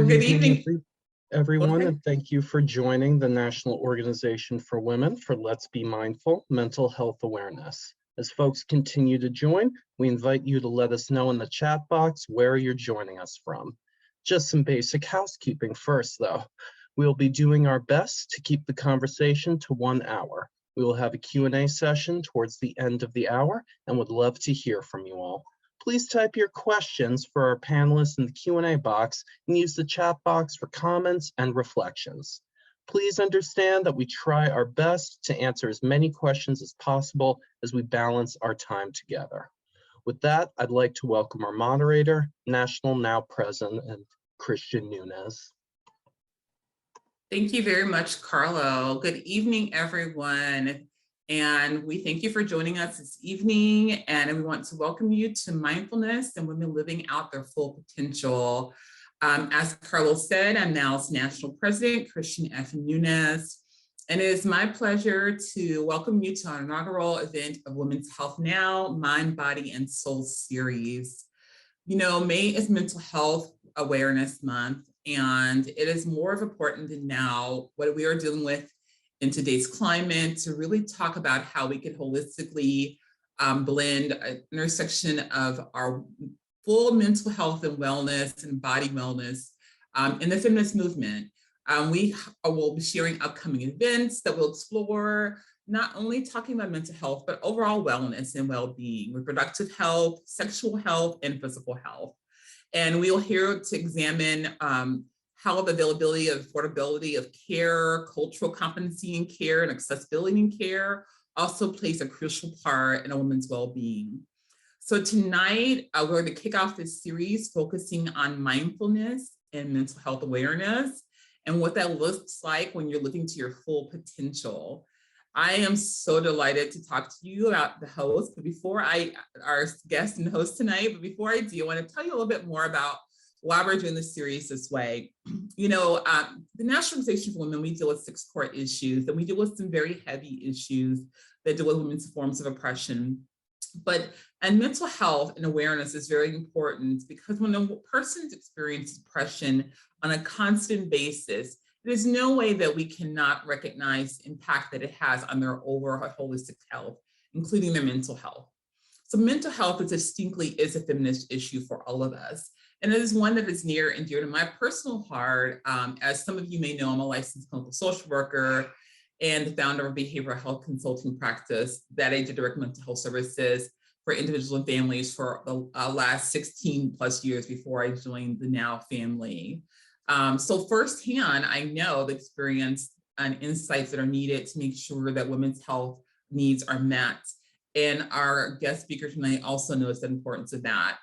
Good good evening, evening, everyone, okay. and thank you for joining the National Organization for Women for Let's Be Mindful Mental Health Awareness. As folks continue to join, we invite you to let us know in the chat box where you're joining us from. Just some basic housekeeping first, though. We'll be doing our best to keep the conversation to 1 hour. We will have a Q&A session towards the end of the hour and would love to hear from you all. Please type your questions for our panelists in the Q&A box and use the chat box for comments and reflections. Please understand that we try our best to answer as many questions as possible as we balance our time together. With that, I'd like to welcome our moderator, National Now President, Christian Nunez. Thank you very much, Carlo. Good evening, everyone. And we thank you for joining us this evening. And we want to welcome you to Mindfulness and Women Living Out Their Full Potential. As Carlos said, I'm NOW's National President, Christian F. Nunez. And it is my pleasure to welcome you to our inaugural event of Women's Health Now, Mind, Body, and Soul series. You know, May is Mental Health Awareness Month, and it is more of important than now what we are dealing with in today's climate to really talk about how we can holistically blend an intersection of our full mental health and wellness and body wellness in the feminist movement. We will be sharing upcoming events that will explore not only talking about mental health, but overall wellness and well-being, reproductive health, sexual health, and physical health. And we'll hear to examine how the availability of affordability of care, cultural competency in care, and accessibility in care also plays a crucial part in a woman's well-being. So tonight, we're going to kick off this series focusing on mindfulness and mental health awareness and what that looks like when you're living to your full potential. I am so delighted to talk to you about the host, but our guest and host tonight, but before I do, I want to tell you a little bit more about why we're doing this series this way. You know, the National Organization for Women, we deal with 6 core issues, and we deal with some very heavy issues that deal with women's forms of oppression. And mental health and awareness is very important because when a person's experiencing depression on a constant basis, there's no way that we cannot recognize the impact that it has on their overall holistic health, including their mental health. So mental health is a feminist issue for all of us. And it is one that is near and dear to my personal heart. As some of you may know, I'm a licensed clinical social worker and the founder of a behavioral health consulting practice that I did direct mental health services for individuals and families for the last 16 plus years before I joined the Now family. So firsthand, I know the experience and insights that are needed to make sure that women's health needs are met. And our guest speaker tonight also knows the importance of that.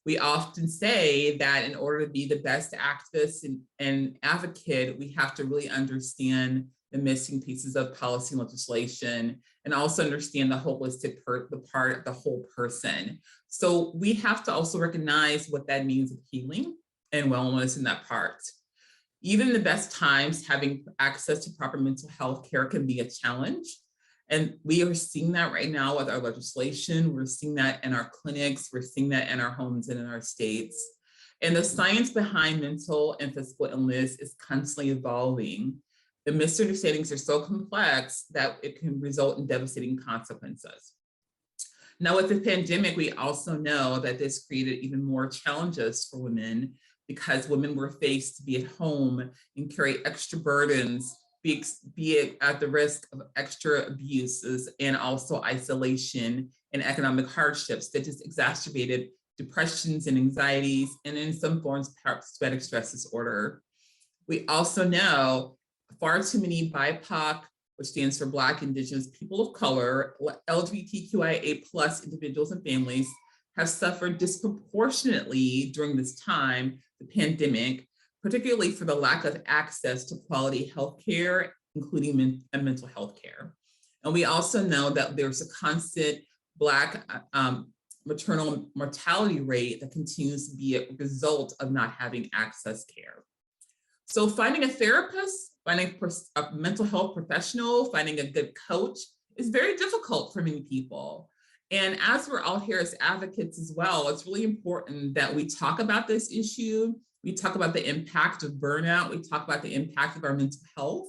We often say that in order to be the best activist and advocate, we have to really understand the missing pieces of policy and legislation, and also understand the holistic part of the whole person. So we have to also recognize what that means of healing and wellness in that part. Even in the best times, having access to proper mental health care can be a challenge. And we are seeing that right now with our legislation. We're seeing that in our clinics. We're seeing that in our homes and in our states. And the science behind mental and physical illness is constantly evolving. The misunderstandings are so complex that it can result in devastating consequences. Now with the pandemic, we also know that this created even more challenges for women because women were faced to be at home and carry extra burdens, be it at the risk of extra abuses and also isolation and economic hardships that just exacerbated depressions and anxieties, and in some forms, post-traumatic stress disorder. We also know far too many BIPOC, which stands for Black, Indigenous, People of Color, LGBTQIA+ individuals and families have suffered disproportionately during this time, the pandemic, particularly for the lack of access to quality health care, including mental health care. And we also know that there's a constant Black maternal mortality rate that continues to be a result of not having access care. So finding a therapist, finding a mental health professional, finding a good coach is very difficult for many people. And as we're all here as advocates as well, it's really important that we talk about this issue We talk about the impact of burnout. We talk about the impact of our mental health.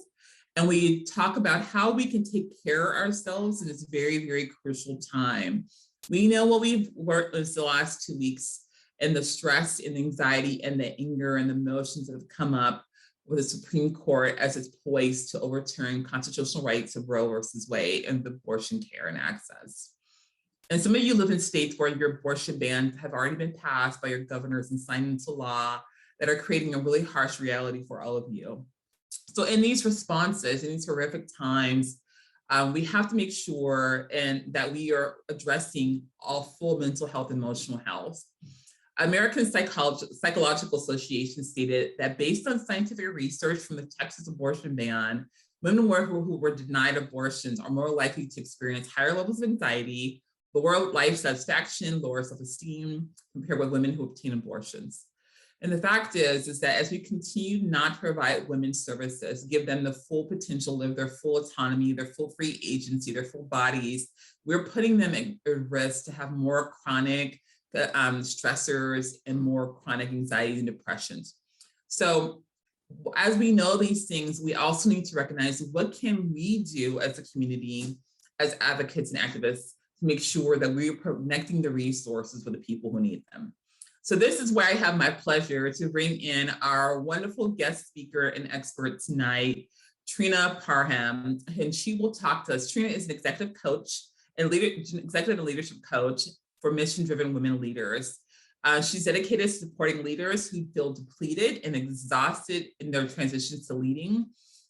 And we talk about how we can take care of ourselves in this very, very crucial time. We know what we've worked this the last 2 weeks and the stress and the anxiety and the anger and the emotions that have come up with the Supreme Court as it's poised to overturn constitutional rights of Roe versus Wade and abortion care and access. And some of you live in states where your abortion bans have already been passed by your governors and signed into law that are creating a really harsh reality for all of you. So in these responses, in these horrific times, we have to make sure that we are addressing all full mental health, emotional health. American Psychological Association stated that based on scientific research from the Texas abortion ban, women who were denied abortions are more likely to experience higher levels of anxiety, lower life satisfaction, lower self-esteem compared with women who obtain abortions. And the fact is that as we continue not to provide women services, give them the full potential, live their full autonomy, their full free agency, their full bodies, we're putting them at risk to have more chronic stressors and more chronic anxiety and depressions. So as we know these things, we also need to recognize what can we do as a community, as advocates and activists, to make sure that we're connecting the resources for the people who need them. So this is where I have my pleasure to bring in our wonderful guest speaker and expert tonight, Trina Parham, and she will talk to us. Trina is an executive coach and executive and leadership coach for mission-driven women leaders. She's dedicated to supporting leaders who feel depleted and exhausted in their transitions to leading,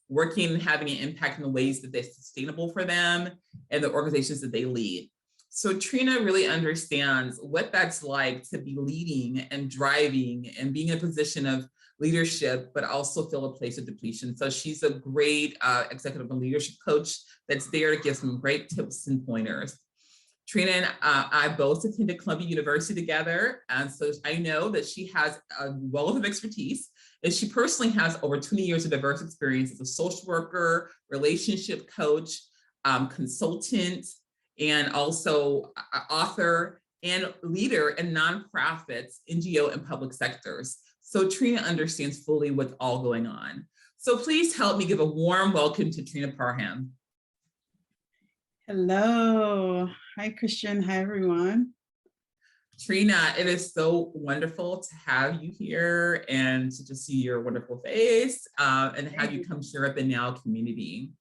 working and having an impact in the ways that they're sustainable for them and the organizations that they lead. So Trina really understands what that's like to be leading and driving and being in a position of leadership, but also feel a place of depletion. So she's a great executive and leadership coach that's there to give some great tips and pointers. Trina and I both attended Columbia University together, and so I know that she has a wealth of expertise, and she personally has over 20 years of diverse experience as a social worker, relationship coach, consultant, and also author and leader in nonprofits, NGO, and public sectors. So Trina understands fully what's all going on. So please help me give a warm welcome to Trina Parham. Hello. Hi, Christian. Hi, everyone. Trina, it is so wonderful to have you here and to just see your wonderful face and have you come share up the Now community.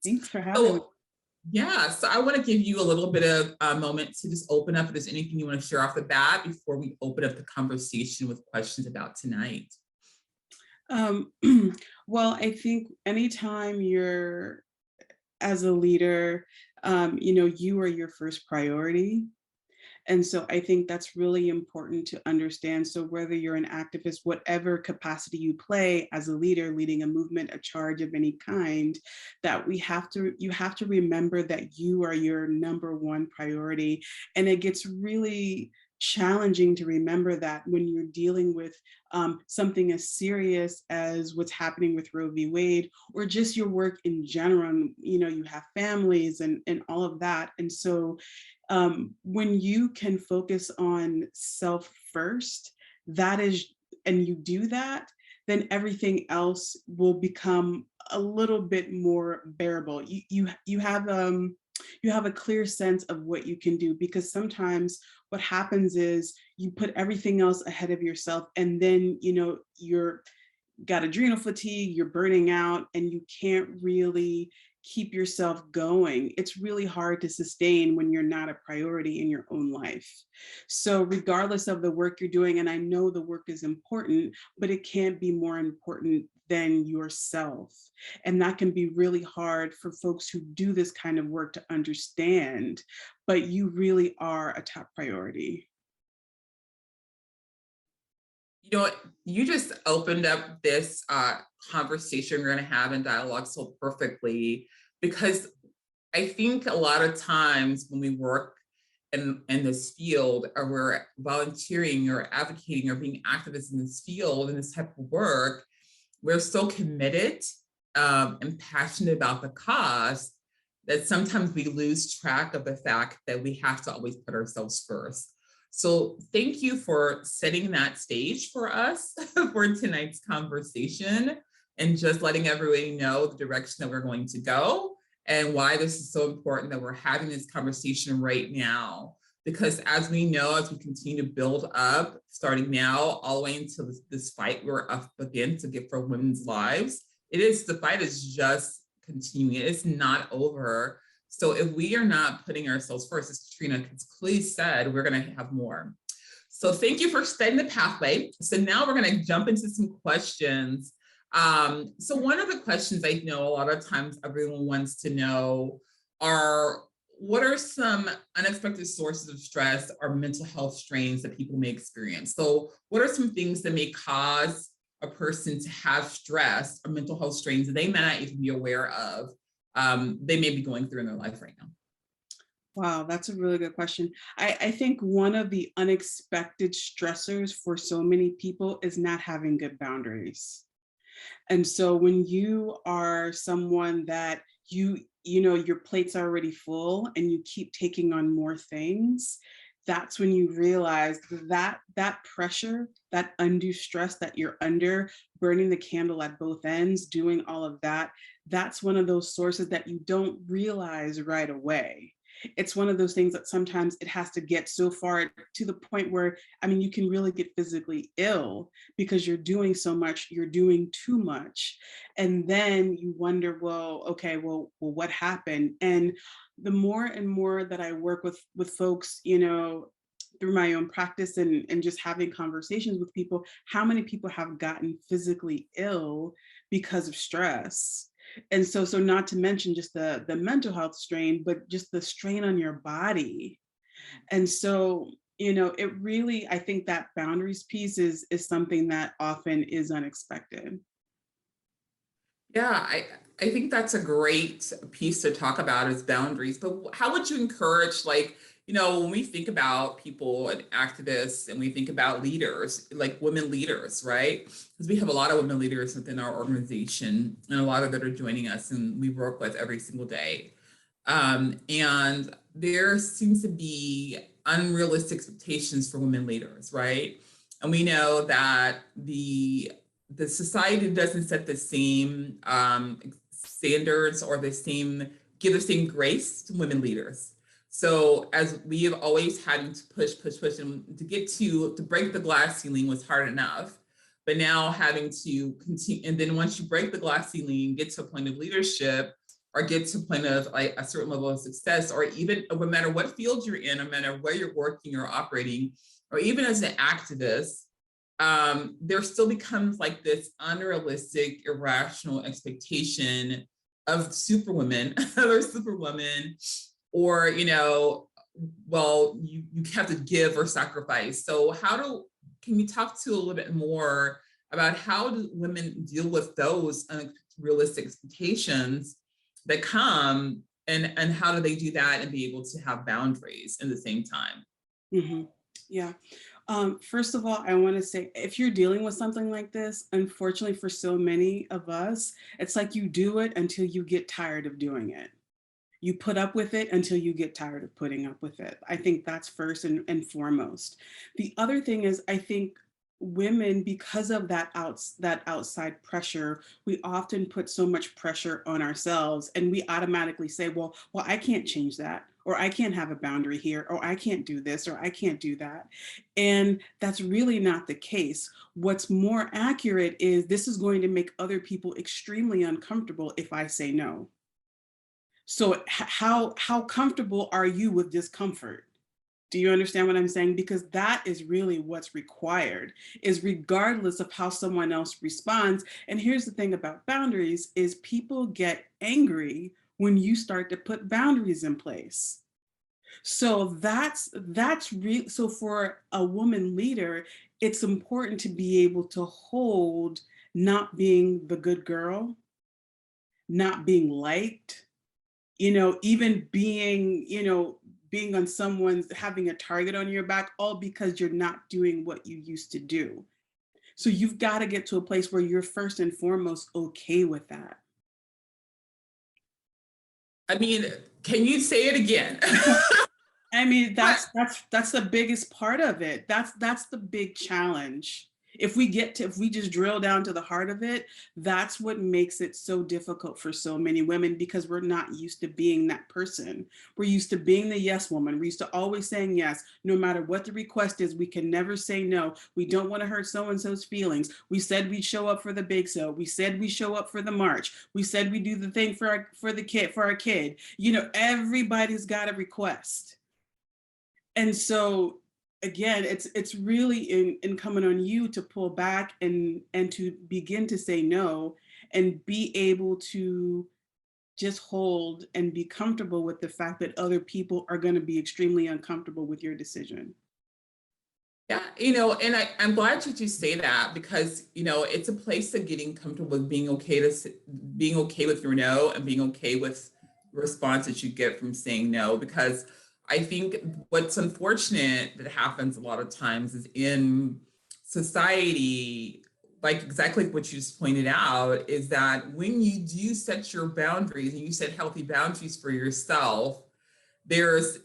Thanks for having me. Yeah, so I want to give you a little bit of a moment to just open up if there's anything you want to share off the bat before we open up the conversation with questions about tonight. Well, I think anytime you're as a leader, you are your first priority. And so I think that's really important to understand. So whether you're an activist, whatever capacity you play as a leader, leading a movement, a charge of any kind, that you have to remember that you are your number one priority. And it gets really challenging to remember that when you're dealing with something as serious as what's happening with Roe v. Wade, or just your work in general. You have families and all of that. And so when you can focus on self first, and you do that, then everything else will become a little bit more bearable. You have a clear sense of what you can do, because sometimes what happens is you put everything else ahead of yourself, and then you're got adrenal fatigue, you're burning out, and you can't really keep yourself going. It's really hard to sustain when you're not a priority in your own life. So regardless of the work you're doing, and I know the work is important, but it can't be more important than yourself. And that can be really hard for folks who do this kind of work to understand, but you really are a top priority. You know what? You just opened up this conversation we're going to have in dialogue so perfectly, because I think a lot of times when we work in this field, or we're volunteering or advocating or being activists in this field, in this type of work, we're so committed and passionate about the cause that sometimes we lose track of the fact that we have to always put ourselves first. So thank you for setting that stage for us for tonight's conversation and just letting everybody know the direction that we're going to go and why this is so important that we're having this conversation right now. Because as we know, as we continue to build up, starting now, all the way into this fight we're up against to get for women's lives, the fight is just continuing. It's not over. So if we are not putting ourselves first, as Katrina clearly said, we're going to have more. So thank you for setting the pathway. So now we're going to jump into some questions. So one of the questions I know a lot of times everyone wants to know are, what are some unexpected sources of stress or mental health strains that people may experience? So what are some things that may cause a person to have stress or mental health strains that they may not even be aware of, they may be going through in their life right now? Wow, that's a really good question. I think one of the unexpected stressors for so many people is not having good boundaries. And so when you are someone that you know your plate's already full and you keep taking on more things, that's when you realize that that pressure, that undue stress that you're under, burning the candle at both ends, doing all of that, that's one of those sources that you don't realize right away. It's one of those things that sometimes it has to get so far to the point where, I mean, you can really get physically ill because you're doing so much, you're doing too much. And then you wonder, well, okay, well, what happened? And the more and more that I work with folks, you know, through my own practice and just having conversations with people, how many people have gotten physically ill because of stress? And so not to mention just the mental health strain, but just the strain on your body. And so, you know, it really, I think that boundaries piece is something that often is unexpected. Yeah, I think that's a great piece to talk about is boundaries. But how would you encourage, like, you know, when we think about people and activists and we think about leaders, like women leaders, right? Because we have a lot of women leaders within our organization and a lot of that are joining us and we work with every single day. And there seems to be unrealistic expectations for women leaders, right? And we know that the society doesn't set the same standards or give the same grace to women leaders. So as we have always had to push, and to break the glass ceiling was hard enough, but now having to continue, and then once you break the glass ceiling, get to a point of leadership or get to a point of like a certain level of success, or even no matter what field you're in, no matter where you're working or operating, or even as an activist, there still becomes like this unrealistic, irrational expectation of superwomen or superwomen, or, you know, well, you have to give or sacrifice. So can you talk to a little bit more about how do women deal with those unrealistic expectations that come, and how do they do that and be able to have boundaries in the same time? Mm-hmm. Yeah. First of all, I want to say, if you're dealing with something like this, unfortunately for so many of us, it's like you do it until you get tired of doing it. You put up with it until you get tired of putting up with it. I think that's first and foremost. The other thing is, I think women, because of that outside pressure, we often put so much pressure on ourselves and we automatically say, well, I can't change that, or I can't have a boundary here, or I can't do this, or I can't do that. And that's really not the case. What's more accurate is this is going to make other people extremely uncomfortable if I say no. So how comfortable are you with discomfort? Do you understand what I'm saying? Because that is really what's required, is regardless of how someone else responds. And here's the thing about boundaries is people get angry when you start to put boundaries in place. So that's real. So for a woman leader, it's important to be able to hold not being the good girl, not being liked, you know, even being, you know, being on someone's, having a target on your back, all because you're not doing what you used to do. So you've got to get to a place where you're first and foremost okay with that. I mean, can you say it again? I mean, But that's the biggest part of it. That's the big challenge. If we just drill down to the heart of it, that's what makes it so difficult for so many women, because we're not used to being that person. We're used to being the yes woman. We're used to always saying yes, no matter what the request is. We can never say no. We don't want to hurt so and so's feelings. We said we'd show up for the bake sale. We said we show up for the march. We said we do the thing for our kid. You know, everybody's got a request. And so again, it's really incumbent on you to pull back and to begin to say no, and be able to just hold and be comfortable with the fact that other people are going to be extremely uncomfortable with your decision. yeah, and I'm glad you say that, because, it's a place of getting comfortable with being okay being okay with your no, and being okay with the response that you get from saying no. Because I think what's unfortunate that happens a lot of times is in society, like exactly what you just pointed out, is that when you do set your boundaries and you set healthy boundaries for yourself, there's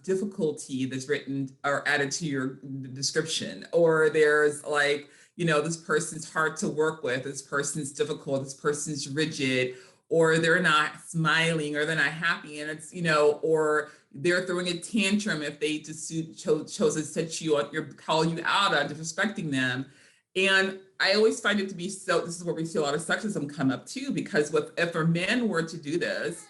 difficulty that's written or added to your description, or there's like, this person's hard to work with, this person's difficult, this person's rigid, or they're not smiling, or they're not happy, and it's, or they're throwing a tantrum if they just chose to set you on call you out on disrespecting them. And I always find it to be so, this is where we see a lot of sexism come up too, because if our men were to do this,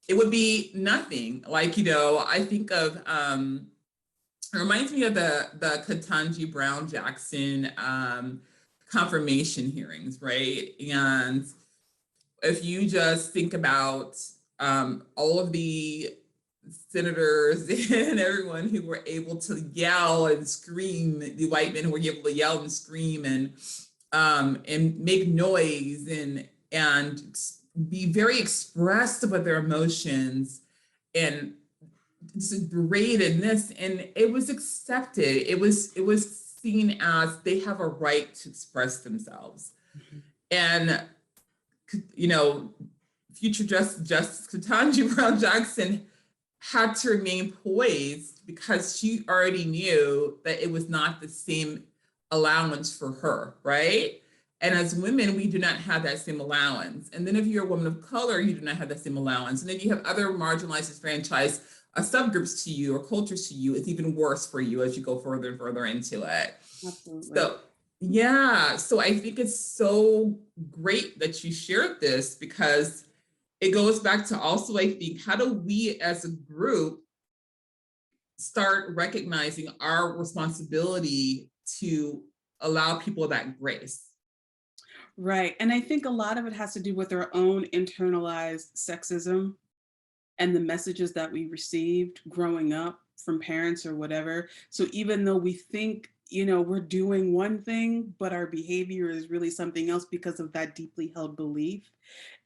it would be nothing. Like, I think of, it reminds me of the Ketanji Brown Jackson confirmation hearings, right? And if you just think about all of the senators and everyone who were able to yell and scream, the white men who were able to yell and scream and make noise and be very expressive of their emotions, and just berate in this, and it was accepted. It was seen as they have a right to express themselves. Mhm. And future Justice Ketanji Brown Jackson had to remain poised, because she already knew that it was not the same allowance for her, right? And as women, we do not have that same allowance. And then if you're a woman of color, you do not have that same allowance. And then you have other marginalized, disenfranchised subgroups to you, or cultures to you. It's even worse for you as you go further and further into it. Absolutely. So yeah, so I think it's so great that you shared this, because it goes back to also, I think, how do we as a group start recognizing our responsibility to allow people that grace? Right. And I think a lot of it has to do with our own internalized sexism and the messages that we received growing up from parents or whatever. So even though we think, we're doing one thing, but our behavior is really something else because of that deeply held belief.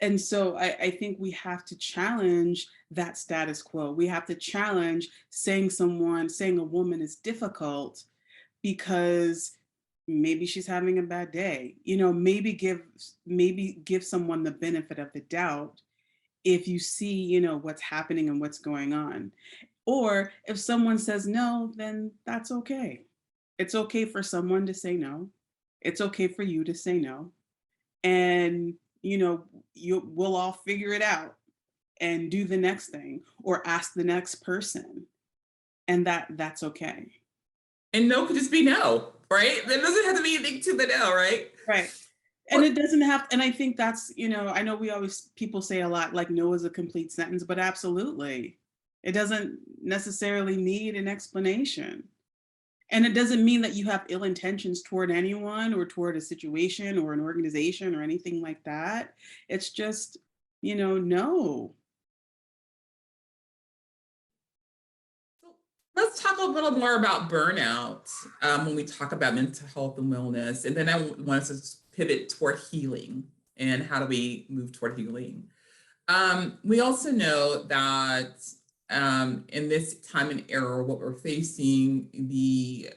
And so I think we have to challenge that status quo. We have to challenge saying a woman is difficult because maybe she's having a bad day. Maybe give someone the benefit of the doubt if you see, what's happening and what's going on. Or if someone says no, then that's okay. It's okay for someone to say no. It's okay for you to say no. And, we'll all figure it out and do the next thing, or ask the next person. And that's okay. And no could just be no, right? There doesn't have to be anything to the no, right? Right. And it doesn't have, and I think that's, I know people say a lot like no is a complete sentence, but absolutely. It doesn't necessarily need an explanation. And it doesn't mean that you have ill intentions toward anyone or toward a situation or an organization or anything like that. It's just, no. Let's talk a little more about burnout when we talk about mental health and wellness. And then I want us to pivot toward healing, and how do we move toward healing. We also know that in this time and era, what we're facing, the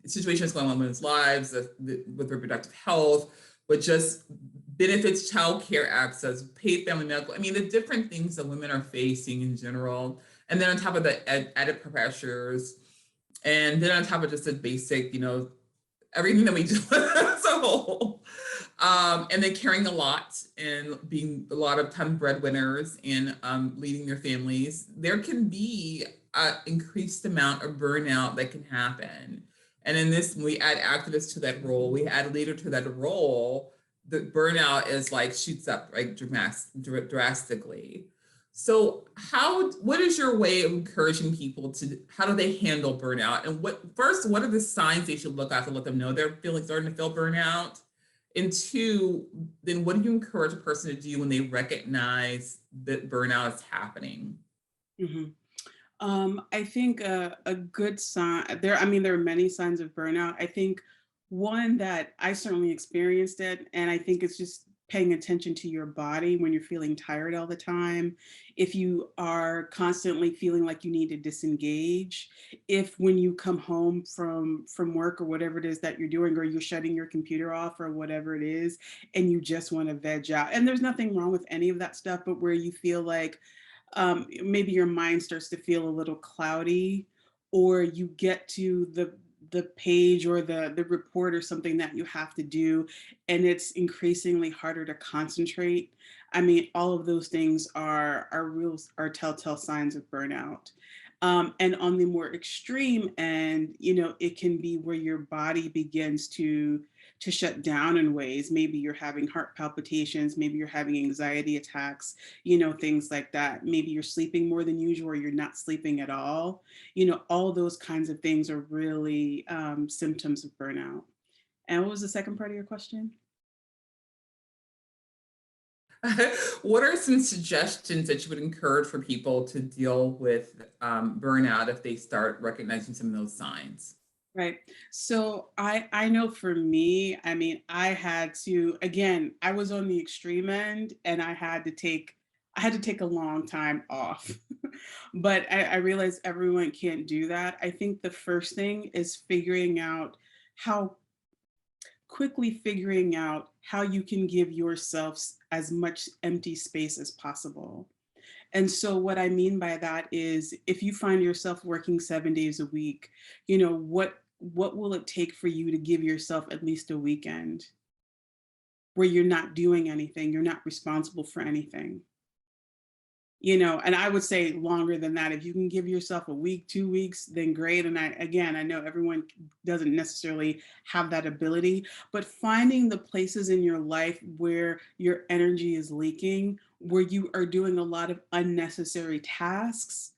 situations going on in women's lives with reproductive health, with just benefits, childcare access, paid family medical, I mean, the different things that women are facing in general. And then on top of the added pressures, and then on top of just the basic, everything that we do as a whole. And then carrying a lot and being a lot of time breadwinners and leading their families, there can be an increased amount of burnout that can happen. And in this, when we add activists to that role, we add leader to that role, the burnout is like shoots up like drastically. So what is your way of encouraging people how do they handle burnout? And what are the signs they should look at to let them know they're starting to feel burnout? And two, then what do you encourage a person to do when they recognize that burnout is happening? Mm-hmm. I think a good sign there, there are many signs of burnout. I think one that I certainly experienced it, and I think it's just paying attention to your body when you're feeling tired all the time. If you are constantly feeling like you need to disengage, if when you come home from work or whatever it is that you're doing, or you're shutting your computer off or whatever it is, and you just want to veg out. And there's nothing wrong with any of that stuff, but where you feel like maybe your mind starts to feel a little cloudy, or you get to the page or the report or something that you have to do, and it's increasingly harder to concentrate. All of those things are telltale signs of burnout. And on the more extreme end, it can be where your body begins to shut down in ways. Maybe you're having heart palpitations, maybe you're having anxiety attacks, things like that. Maybe you're sleeping more than usual, or you're not sleeping at all. All those kinds of things are really symptoms of burnout. And what was the second part of your question? What are some suggestions that you would encourage for people to deal with burnout if they start recognizing some of those signs? Right. So I know for me, I had to, again, I was on the extreme end, and I had to take a long time off. But I realized everyone can't do that. I think the first thing is figuring out how you can give yourself as much empty space as possible. And so what I mean by that is, if you find yourself working 7 days a week, what will it take for you to give yourself at least a weekend where you're not doing anything, you're not responsible for anything? And I would say longer than that. If you can give yourself a week, 2 weeks, then great. And I know everyone doesn't necessarily have that ability, but finding the places in your life where your energy is leaking, where you are doing a lot of unnecessary tasks,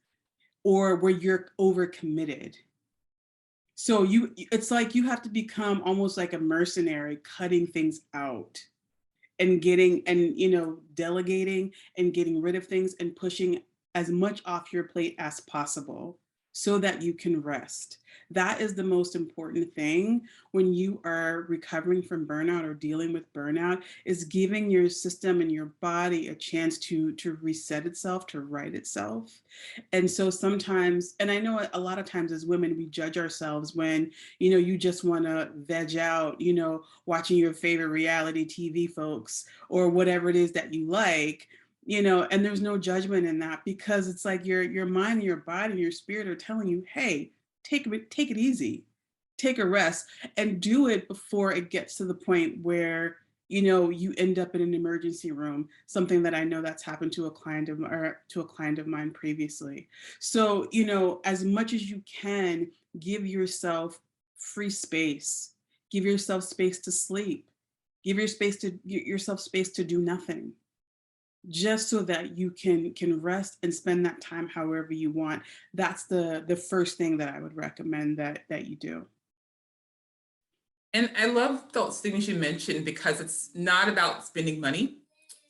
or where you're overcommitted. So it's like you have to become almost like a mercenary, cutting things out and delegating and getting rid of things and pushing as much off your plate as possible so that you can rest. That is the most important thing when you are recovering from burnout or dealing with burnout, is giving your system and your body a chance to reset itself, to right itself. And so sometimes, and I know a lot of times as women, we judge ourselves when, you just want to veg out, watching your favorite reality TV folks or whatever it is that you like, and there's no judgment in that, because it's like your mind and your body and your spirit are telling you, hey, take it easy, take a rest, and do it before it gets to the point where you end up in an emergency room, something that I know that's happened to a client of mine previously. So, as much as you can, give yourself free space, give yourself space to sleep, give yourself space to do nothing, just so that you can rest and spend that time however you want. That's the first thing that I would recommend that you do. And I love those things you mentioned, because it's not about spending money.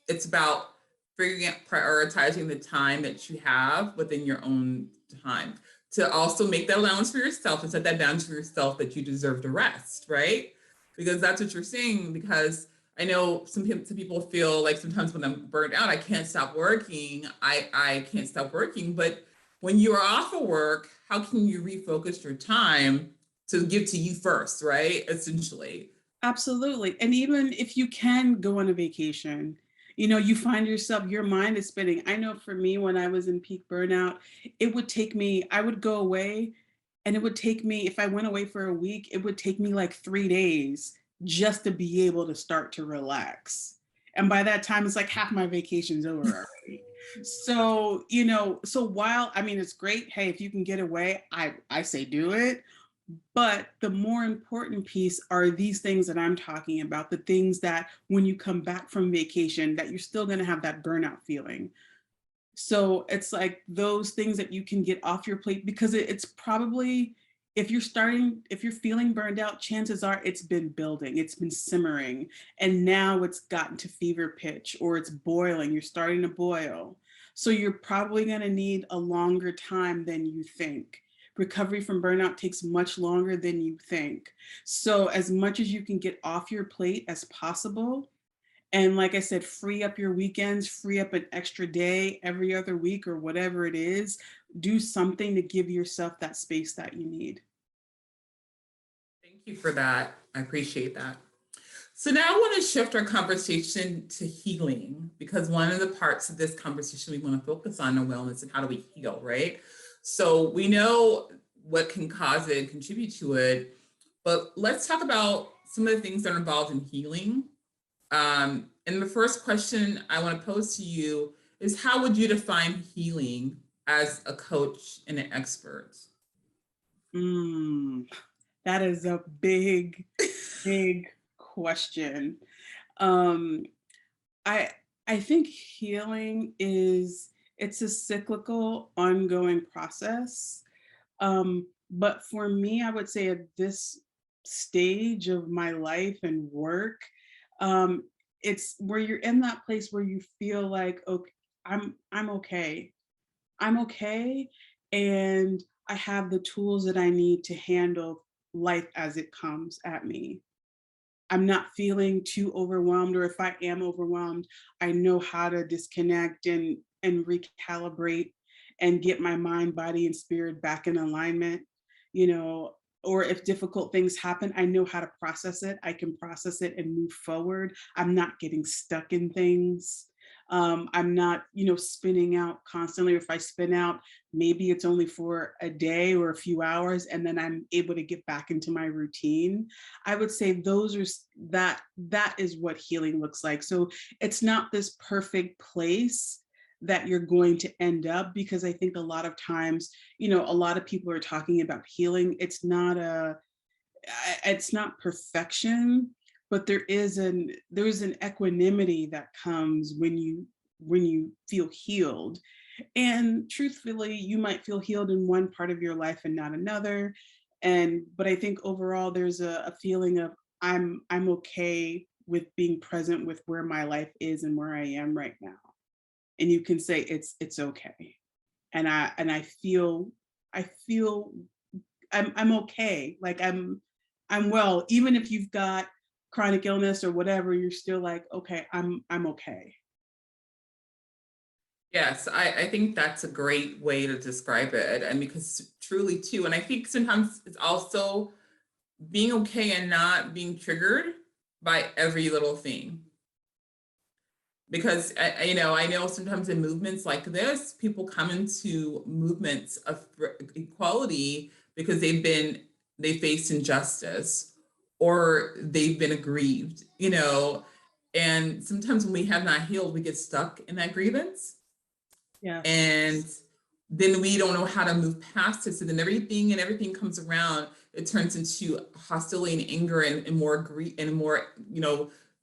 It's about figuring out, prioritizing the time that you have within your own time, to also make that allowance for yourself and set that boundary for yourself that you deserve to rest, right? Because that's what you're saying. Because I know some people feel like sometimes when I'm burnt out, I can't stop working. I can't stop working. But when you are off of work, how can you refocus your time to give to you first, right? Essentially. Absolutely. And even if you can go on a vacation, You know, you find yourself, your mind is spinning. I know for me, when I was in peak burnout, it would take me, I would go away and it would take me, if I went away for a week, it would take me like 3 days just to be able to start to relax. And by that time, it's like half my vacation's over already. So, you know, so while, I mean, it's great. Hey, if you can get away, I say do it. But the more important piece are these things that I'm talking about, the things that when you come back from vacation, that you're still going to have that burnout feeling. So it's like those things that you can get off your plate, because it's probably, if you're feeling burned out, chances are it's been building, it's been simmering, and now it's gotten to fever pitch, or it's boiling, you're starting to boil. So you're probably going to need a longer time than you think. Recovery from burnout takes much longer than you think. So as much as you can get off your plate as possible, and like I said, free up your weekends, free up an extra day every other week or whatever it is, do something to give yourself that space that you need. Thank you for that. I appreciate that. So now I want to shift our conversation to healing, because one of the parts of this conversation we want to focus on wellness and how do we heal, right? So we know what can cause it and contribute to it, but let's talk about some of the things that are involved in healing. And the first question I want to pose to you is, how would you define healing as a coach and an expert? That is a big, big question. Um, I I think healing it's a cyclical, ongoing process. But for me, I would say at this stage of my life and work, um, it's where you're in that place where you feel like, okay, I'm okay. I'm okay, and I have the tools that I need to handle life as it comes at me. I'm not feeling too overwhelmed, or if I am overwhelmed, I know how to disconnect and recalibrate and get my mind, body, and spirit back in alignment, you know, or if difficult things happen, I know how to process it. I can process it and move forward. I'm not getting stuck in things. I'm not, you know, spinning out constantly. If I spin out, maybe it's only for a day or a few hours, and then I'm able to get back into my routine. I would say those are that is what healing looks like. So it's not this perfect place that you're going to end up, because I think a lot of times, you know, a lot of people are talking about healing. It's not perfection, but there's an equanimity that comes when you feel healed. And truthfully, you might feel healed in one part of your life and not another. But I think overall there's a feeling of I'm okay with being present with where my life is and where I am right now. And you can say it's okay. And I feel I'm okay. Like I'm well. Even if you've got chronic illness or whatever, you're still like, okay, I'm okay. Yes, I think that's a great way to describe it. And because truly too, and I think sometimes it's also being okay and not being triggered by every little thing. Because I know sometimes in movements like this, people come into movements of equality because they faced injustice, or they've been aggrieved, and sometimes when we have not healed, we get stuck in that grievance. Yes. And then we don't know how to move past it. So then everything comes around, it turns into hostility and anger and more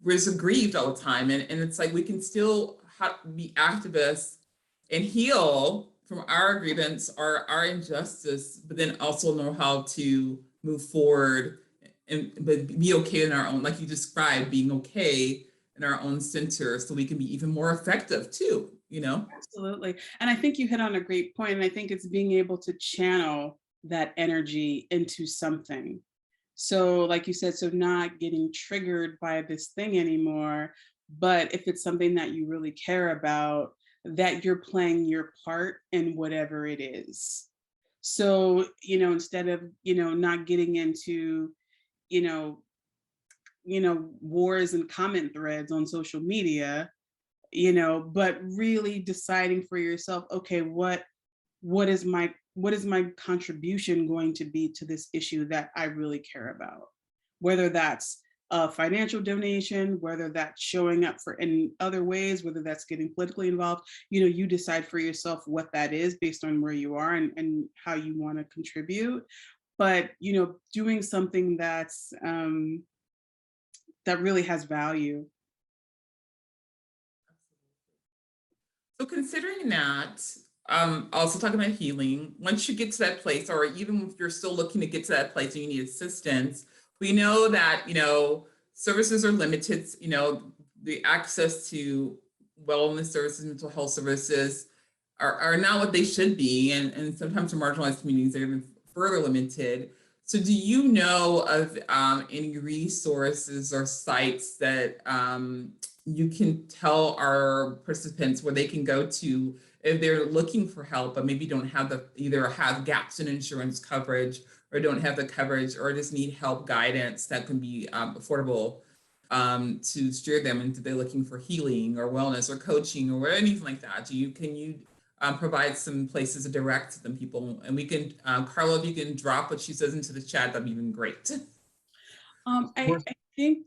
we're just aggrieved all the time. And it's like we can still be activists and heal from our grievance or our injustice, but then also know how to move forward but be okay in our own, like you described, being okay in our own center, so we can be even more effective too. Absolutely. And I think you hit on a great point. And I think it's being able to channel that energy into something. So, like you said, so not getting triggered by this thing anymore, but if it's something that you really care about, that you're playing your part in whatever it is. So, instead of, not getting into, you know, wars and comment threads on social media, but really deciding for yourself, okay, what is my contribution going to be to this issue that I really care about? Whether that's a financial donation, whether that's showing up for in other ways, whether that's getting politically involved, you decide for yourself what that is based on where you are and how you want to contribute. But doing something that really has value. So considering that, also talking about healing, once you get to that place, or even if you're still looking to get to that place and you need assistance, we know that, services are limited, the access to wellness services, mental health services are not what they should be. And sometimes for marginalized communities, they're even further limited. So do you know of any resources or sites that you can tell our participants where they can go to if they're looking for help, but maybe don't have either have gaps in insurance coverage or don't have the coverage or just need help guidance that can be affordable to steer them into they're looking for healing or wellness or coaching or anything like that? Can you provide some places to direct them people? And we can, Carla, if you can drop what she says into the chat, that'd be even great. I think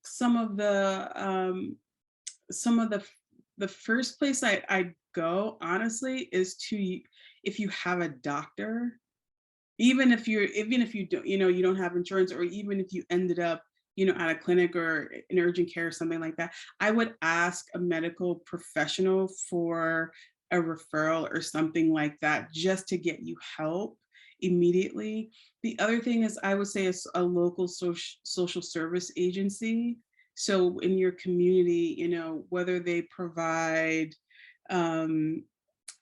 some of the the first place I go, honestly, is to, if you have a doctor, even if you don't, you don't have insurance, or even if you ended up, at a clinic or in urgent care or something like that, I would ask a medical professional for a referral or something like that, just to get you help immediately. The other thing is, I would say, it's a local social service agency. So in your community, whether they provide, not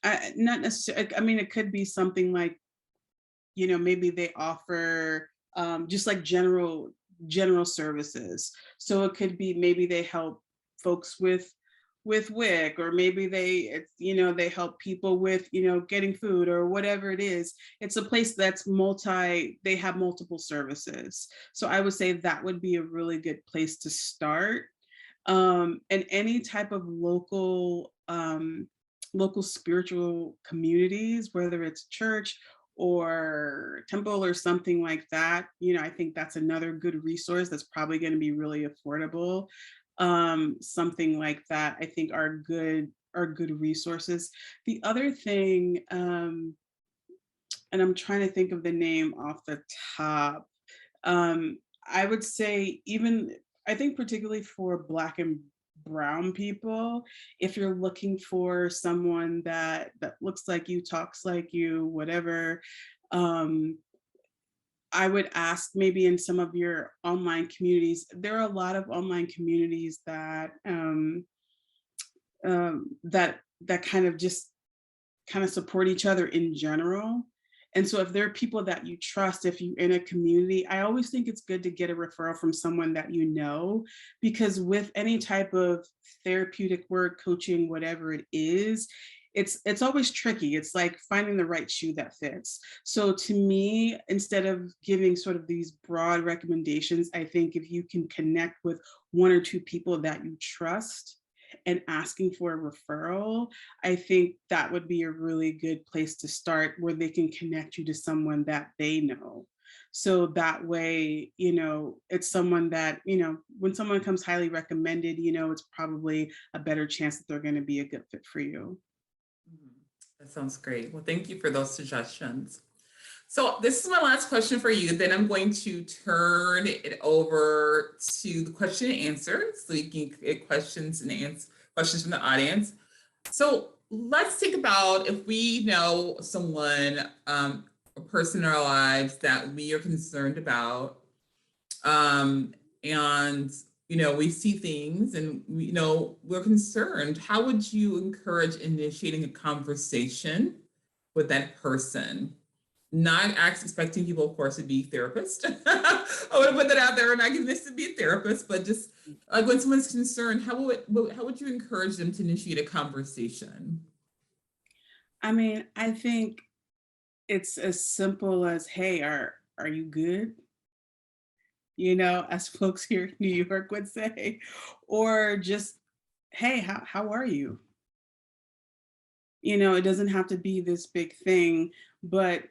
necessarily, I mean, it could be something like, maybe they offer just like general services. So it could be, maybe they help folks with WIC, or maybe they help people with, getting food or whatever it is. It's a place that's they have multiple services. So I would say that would be a really good place to start. And any type of local spiritual communities, whether it's church or temple or something like that, I think that's another good resource that's probably going to be really affordable. Something like that, I think, are good resources. The other thing, and I'm trying to think of the name off the top, I would say, I think particularly for Black and Brown people, if you're looking for someone that looks like you, talks like you, whatever, I would ask, maybe in some of your online communities, there are a lot of online communities that that kind of support each other in general. And so if there are people that you trust, if you're in a community, I always think it's good to get a referral from someone that because with any type of therapeutic work, coaching, whatever it is, it's always tricky. It's like finding the right shoe that fits. So to me, instead of giving sort of these broad recommendations, I think if you can connect with one or two people that you trust and asking for a referral, I think that would be a really good place to start, where they can connect you to someone that they know. So that way, it's someone that, when someone comes highly recommended, it's probably a better chance that they're going to be a good fit for you. That sounds great. Well, thank you for those suggestions. So this is my last question for you. Then I'm going to turn it over to the question and answer, so you can get questions from the audience. So let's think about if we know someone, a person in our lives that we are concerned about, and we see things and we're concerned. How would you encourage initiating a conversation with that person? Not expecting people, of course, to be therapists. I want to put that out there. We're not giving this to be a therapist, but just like when someone's concerned, how would you encourage them to initiate a conversation? I mean, I think it's as simple as, hey, are you good? As folks here in New York would say, or just hey, how are you? You know, it doesn't have to be this big thing, but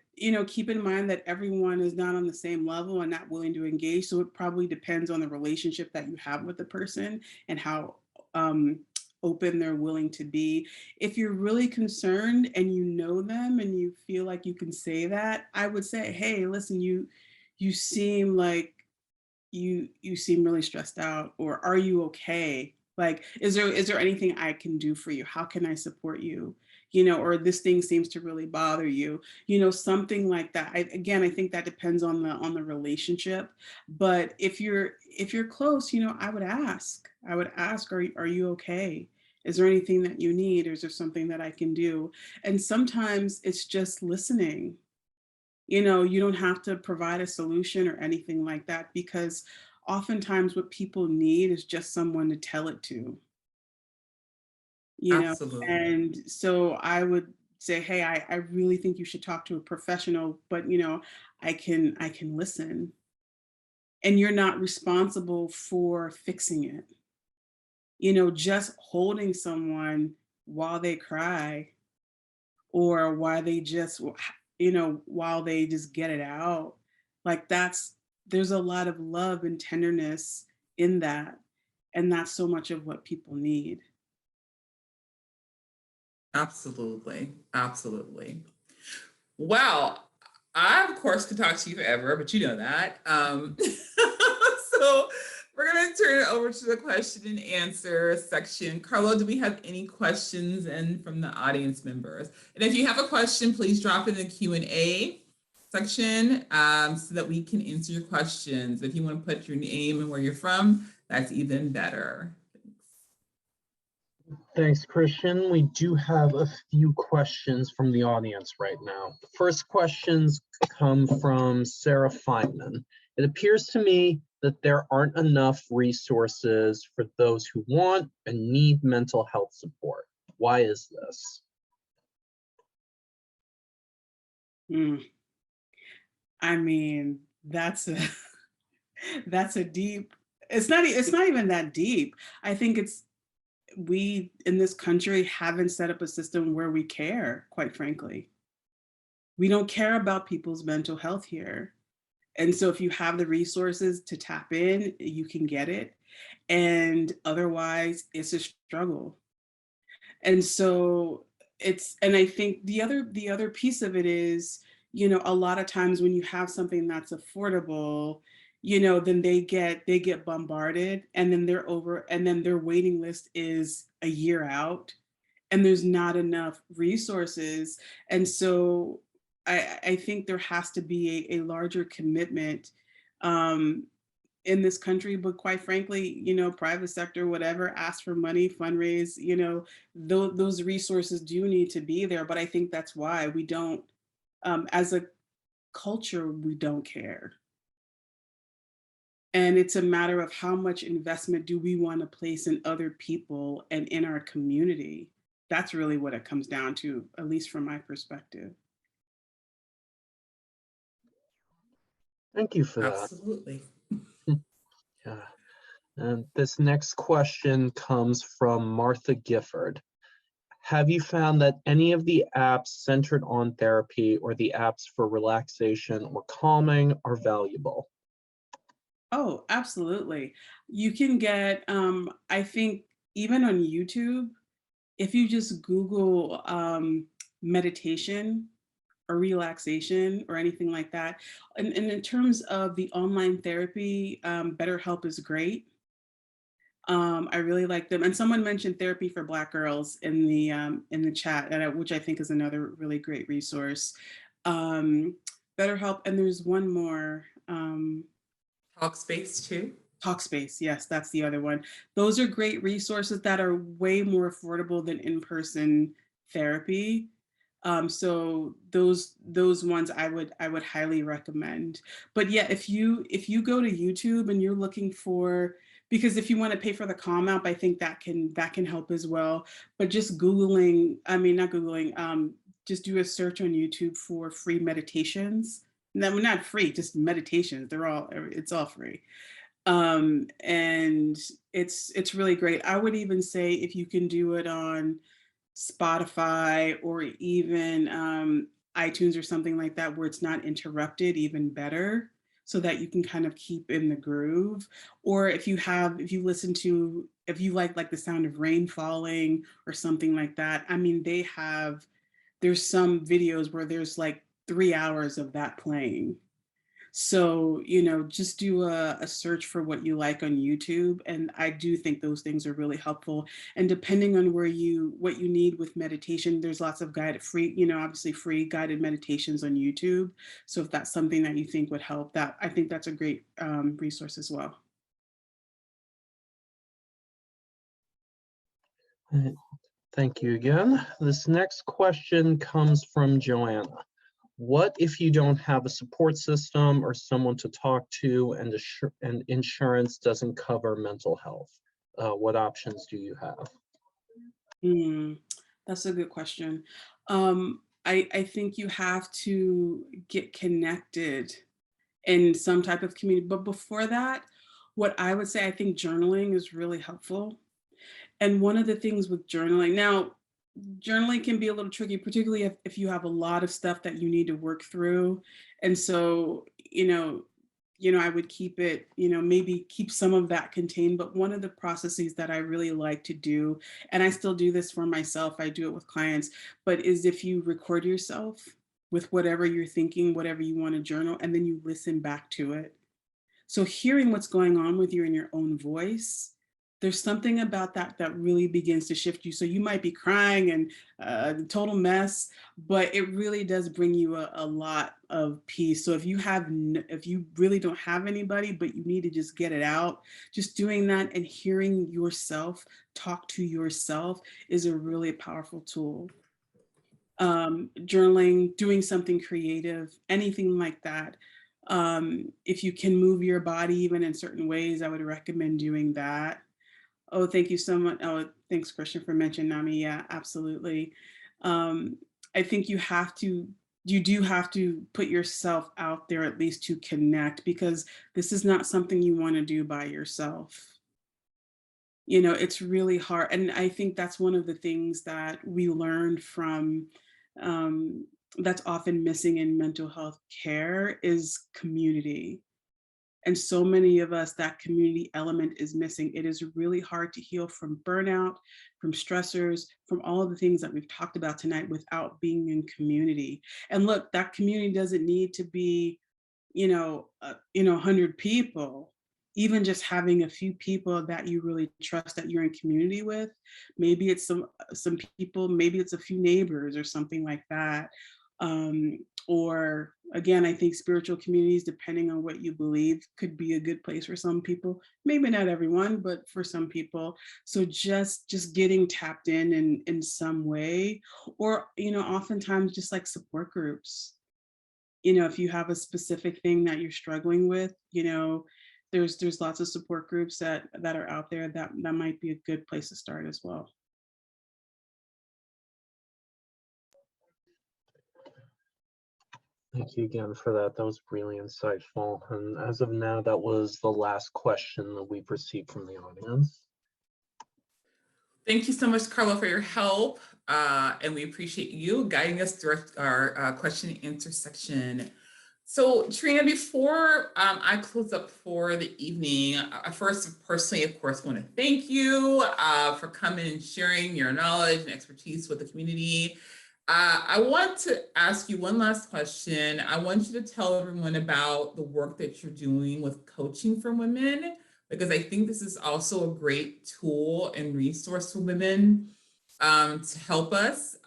keep in mind that everyone is not on the same level and not willing to engage. So it probably depends on the relationship that you have with the person and how um, open they're willing to be. If you're really concerned and you know them and you feel like you can say that, I would say, hey, listen, you seem like you seem really stressed out, or are you okay? Like, is there anything I can do for you? How can I support you? Or this thing seems to really bother you, something like that. Again, I think that depends on the relationship. But if you're close, I would ask, are you okay? Is there anything that you need, or is there something that I can do? And sometimes it's just listening. You don't have to provide a solution or anything like that, because oftentimes what people need is just someone to tell it to, you know. Absolutely. And so I would say, hey, I really think you should talk to a professional, but I can listen, and you're not responsible for fixing it. Just holding someone while they cry, or while they just get it out, like, there's a lot of love and tenderness in that, and that's so much of what people need. Absolutely. Absolutely. Well, I of course could talk to you forever, but you know that. So we're gonna turn it over to the question and answer section. Carlo, do we have any questions in from the audience members? And if you have a question, please drop it in the Q&A section so that we can answer your questions. If you want to put your name and where you're from, that's even better. Thanks, Christian. We do have a few questions from the audience right now. The first questions come from Sarah Feynman. It appears to me that there aren't enough resources for those who want and need mental health support. Why is this? Mm. I mean, that's a that's a deep. It's not even that deep. I think it's we in this country haven't set up a system where we care, quite frankly. We don't care about people's mental health here. And so if you have the resources to tap in, you can get it. And otherwise, it's a struggle. And so and I think the other piece of it is, a lot of times when you have something that's affordable, then they get bombarded, and then their waiting list is a year out, and there's not enough resources. And so I think there has to be a larger commitment um, in this country. But quite frankly, private sector, whatever, ask for money, fundraise, those resources do need to be there. But I think that's why we don't, as a culture, we don't care. And it's a matter of how much investment do we want to place in other people and in our community. That's really what it comes down to, at least from my perspective. Thank you for that. Absolutely. Yeah. And this next question comes from Martha Gifford. Have you found that any of the apps centered on therapy or the apps for relaxation or calming are valuable? Oh, absolutely. You can get, I think, even on YouTube, if you just Google meditation or relaxation or anything like that. And in terms of the online therapy, BetterHelp is great. I really like them. And someone mentioned therapy for Black girls in the chat, which I think is another really great resource. Um, BetterHelp, and there's one more. Talkspace too. Talkspace, yes, that's the other one. Those are great resources that are way more affordable than in-person therapy. So those ones I would highly recommend. But yeah, if you go to YouTube and you're looking for, because if you want to pay for the Calm app, I think that can help as well. But just Googling, I mean not Googling, just do a search on YouTube for free meditations. No, not free, just meditations. It's all free. And it's really great. I would even say if you can do it on Spotify or even iTunes or something like that, where it's not interrupted, even better, so that you can kind of keep in the groove. Or if you listen to, if you like the sound of rain falling or something like that, I mean, there's some videos where there's like 3 hours of that playing. So, just do a search for what you like on YouTube. And I do think those things are really helpful. And depending on what you need with meditation, there's lots of obviously free guided meditations on YouTube. So if that's something that you think would help, I think that's a great resource as well. Thank you again. This next question comes from Joanna. What if you don't have a support system or someone to talk to and insurance doesn't cover mental health? What options do you have? That's a good question. I think you have to get connected in some type of community. But before that, what I would say, I think journaling is really helpful. And one of the things with journaling, now, journaling can be a little tricky, particularly if you have a lot of stuff that you need to work through. And so, I would keep it, maybe keep some of that contained. But one of the processes that I really like to do, and I still do this for myself, I do it with clients, but is if you record yourself with whatever you're thinking, whatever you want to journal, and then you listen back to it. So hearing what's going on with you in your own voice, there's something about that that really begins to shift you. So you might be crying and total mess, but it really does bring you a lot of peace. So if you really don't have anybody, but you need to just get it out, just doing that and hearing yourself talk to yourself is a really powerful tool. Journaling, doing something creative, anything like that. If you can move your body even in certain ways, I would recommend doing that. Oh, thank you so much. Oh, thanks, Christian, for mentioning NAMI. Yeah, absolutely. I think you do have to put yourself out there at least to connect, because this is not something you want to do by yourself. It's really hard. And I think that's one of the things that we learned from that's often missing in mental health care is community. And so many of us, that community element is missing. It is really hard to heal from burnout, from stressors, from all of the things that we've talked about tonight without being in community. And look, that community doesn't need to be, 100 people. Even just having a few people that you really trust, that you're in community with. Maybe it's some people, maybe it's a few neighbors or something like that. Or again, I think spiritual communities, depending on what you believe, could be a good place for some people. Maybe not everyone, but for some people. So just getting tapped in some way, or oftentimes just like support groups. If you have a specific thing that you're struggling with, there's lots of support groups that are out there that might be a good place to start as well. Thank you again for that. That was really insightful. And as of now, that was the last question that we've received from the audience. Thank you so much, Carlo, for your help. And we appreciate you guiding us through our question and answer section. So Trina, before I close up for the evening, I first personally, of course, want to thank you for coming and sharing your knowledge and expertise with the community. I want to ask you one last question. I want you to tell everyone about the work that you're doing with coaching for women, because I think this is also a great tool and resource for women to help us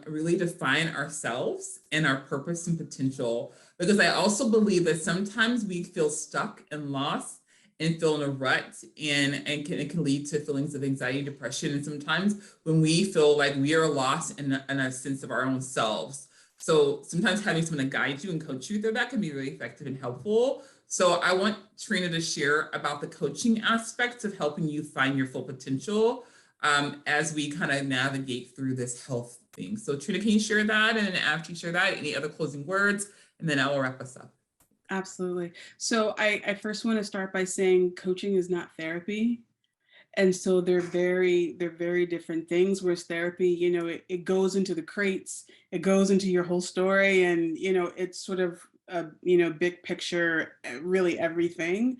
really define ourselves and our purpose and potential. Because I also believe that sometimes we feel stuck and lost and feel in a rut, and it can lead to feelings of anxiety, depression, and sometimes when we feel like we are lost in a sense of our own selves. So sometimes having someone to guide you and coach you through that can be really effective and helpful. So I want Trina to share about the coaching aspects of helping you find your full potential as we kind of navigate through this health thing. So Trina, can you share that? And then after you share that, any other closing words? And then I will wrap us up. Absolutely. So I first want to start by saying coaching is not therapy. And so they're very different things. Whereas therapy, it goes into the crates, it goes into your whole story, and it's sort of big picture, really everything.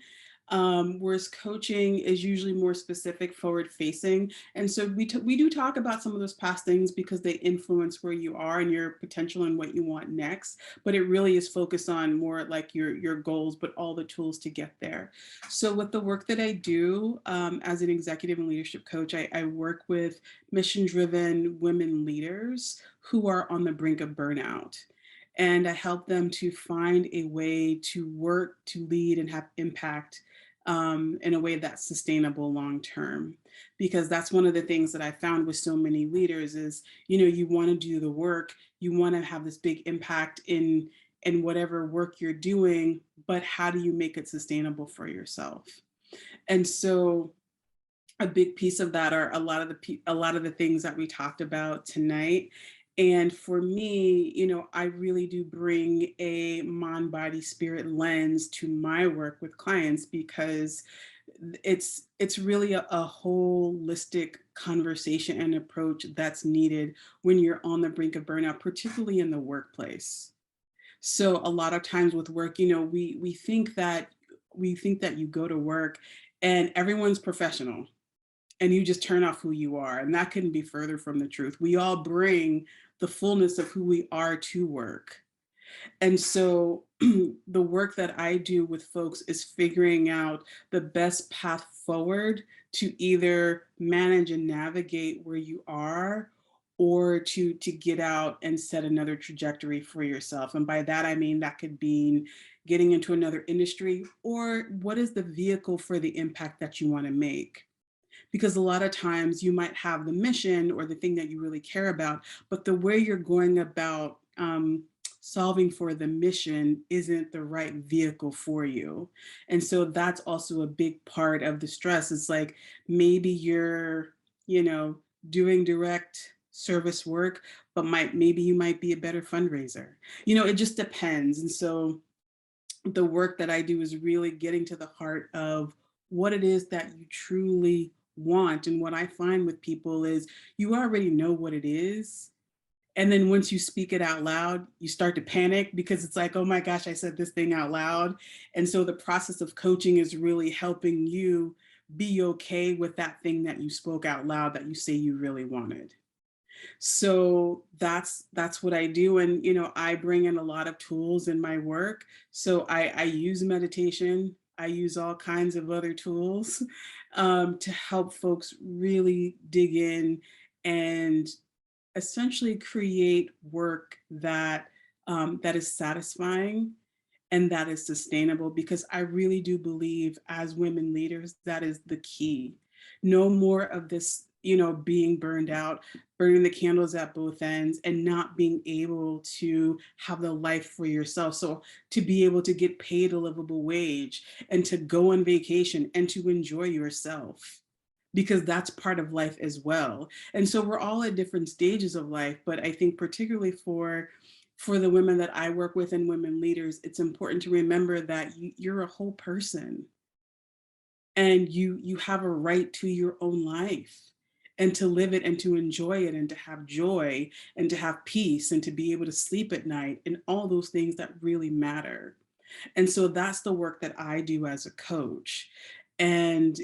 Whereas coaching is usually more specific, forward facing, and so we do talk about some of those past things because they influence where you are and your potential and what you want next. But it really is focused on more like your goals, but all the tools to get there. So with the work that I do as an executive and leadership coach, I work with mission-driven women leaders who are on the brink of burnout. And I help them to find a way to work, to lead, and have impact in a way that's sustainable long term. Because that's one of the things that I found with so many leaders is, you want to do the work, you want to have this big impact in whatever work you're doing, but how do you make it sustainable for yourself? And so a big piece of that are a lot of the things that we talked about tonight. And for me, I really do bring a mind, body, spirit lens to my work with clients because it's really a holistic conversation and approach that's needed when you're on the brink of burnout, particularly in the workplace. So a lot of times with work, we think that you go to work and everyone's professional and you just turn off who you are. And that couldn't be further from the truth. We all bring the fullness of who we are to work. And so the work that I do with folks is figuring out the best path forward to either manage and navigate where you are or to get out and set another trajectory for yourself. And by that I mean that could be getting into another industry, or what is the vehicle for the impact that you want to make? Because a lot of times you might have the mission or the thing that you really care about, but the way you're going about solving for the mission isn't the right vehicle for you. And so that's also a big part of the stress. It's like maybe you're, you know, doing direct service work, but maybe you might be a better fundraiser. It just depends. And so the work that I do is really getting to the heart of what it is that you truly want. And what I find with people is you already know what it is. And then once you speak it out loud, you start to panic because it's like, oh my gosh, I said this thing out loud. And so the process of coaching is really helping you be okay with that thing that you spoke out loud that you say you really wanted. So that's what I do. And I bring in a lot of tools in my work. So I use meditation, I use all kinds of other tools to help folks really dig in and essentially create work that is satisfying and that is sustainable, because I really do believe as women leaders, that is the key. No more of this, being burned out, burning the candles at both ends, and not being able to have the life for yourself. So to be able to get paid a livable wage and to go on vacation and to enjoy yourself, because that's part of life as well. And so we're all at different stages of life, but I think particularly for the women that I work with and women leaders, it's important to remember that you're a whole person and you have a right to your own life and to live it and to enjoy it and to have joy and to have peace and to be able to sleep at night and all those things that really matter. And so that's the work that I do as a coach. And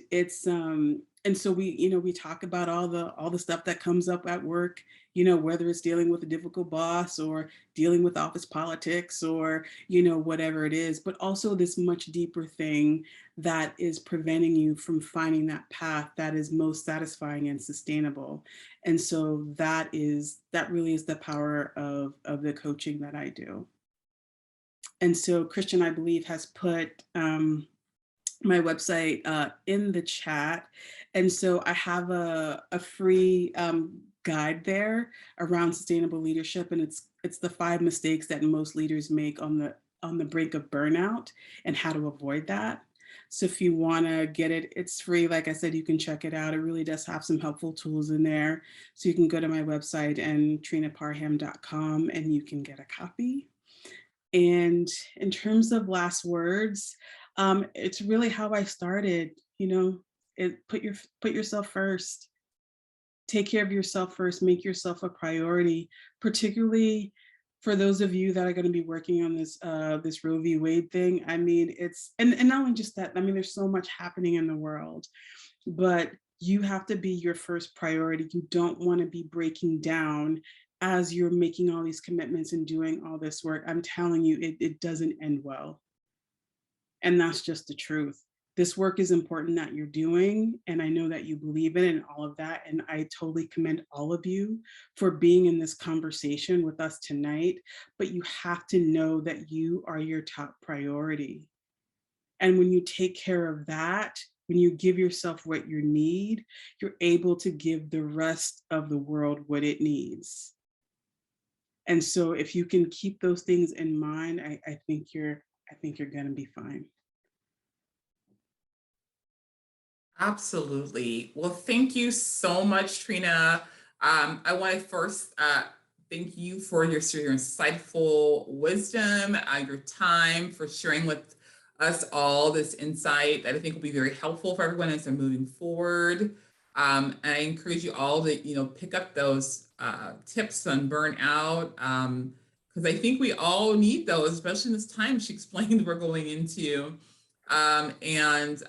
and so we talk about all the stuff that comes up at work, whether it's dealing with a difficult boss or dealing with office politics or whatever it is, but also this much deeper thing that is preventing you from finding that path that is most satisfying and sustainable. And so that really is the power of the coaching that I do. And so Christian, I believe, has put my website in the chat. And so I have a free guide there around sustainable leadership. And it's the 5 mistakes that most leaders make on the brink of burnout and how to avoid that. So if you want to get it, it's free. Like I said, you can check it out. It really does have some helpful tools in there. So you can go to my website and trinaparham.com and you can get a copy. And in terms of last words, it's really how I started, put yourself first. Take care of yourself first, make yourself a priority, particularly for those of you that are going to be working on this Roe v. Wade thing. I mean, and not only just that, I mean, there's so much happening in the world, but you have to be your first priority. You don't want to be breaking down as you're making all these commitments and doing all this work. I'm telling you, it doesn't end well. And that's just the truth. This work is important that you're doing, and I know that you believe in it and all of that. And I totally commend all of you for being in this conversation with us tonight. But you have to know that you are your top priority. And when you take care of that, when you give yourself what you need, you're able to give the rest of the world what it needs. And so if you can keep those things in mind, I think you're going to be fine. Absolutely. Well, thank you so much, Trina. I want to first thank you for your insightful wisdom, your time, for sharing with us all this insight that I think will be very helpful for everyone as they're moving forward. And I encourage you all to, pick up those tips on burnout, because I think we all need those, especially in this time she explained we're going into. And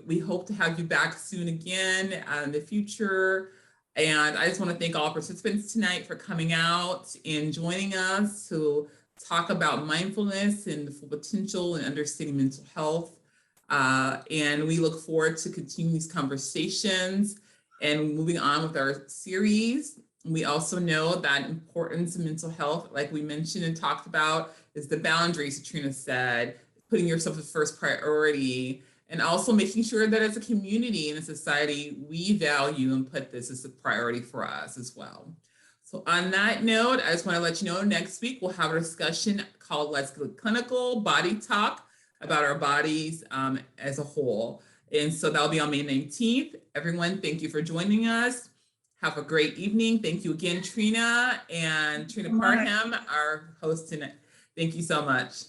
we hope to have you back soon again in the future. And I just want to thank all participants tonight for coming out and joining us to talk about mindfulness and the full potential and understanding mental health. And we look forward to continuing these conversations and moving on with our series. We also know that importance of mental health, like we mentioned and talked about, is the boundaries, Trina said, putting yourself as first priority, and also making sure that as a community and a society, we value and put this as a priority for us as well. So on that note, I just want to let you know next week we'll have a discussion called Let's Get Clinical Body Talk about our bodies as a whole. And so that'll be on May 19th. Everyone, thank you for joining us. Have a great evening. Thank you again, Trina, and Trina Parham, our host tonight. Thank you so much.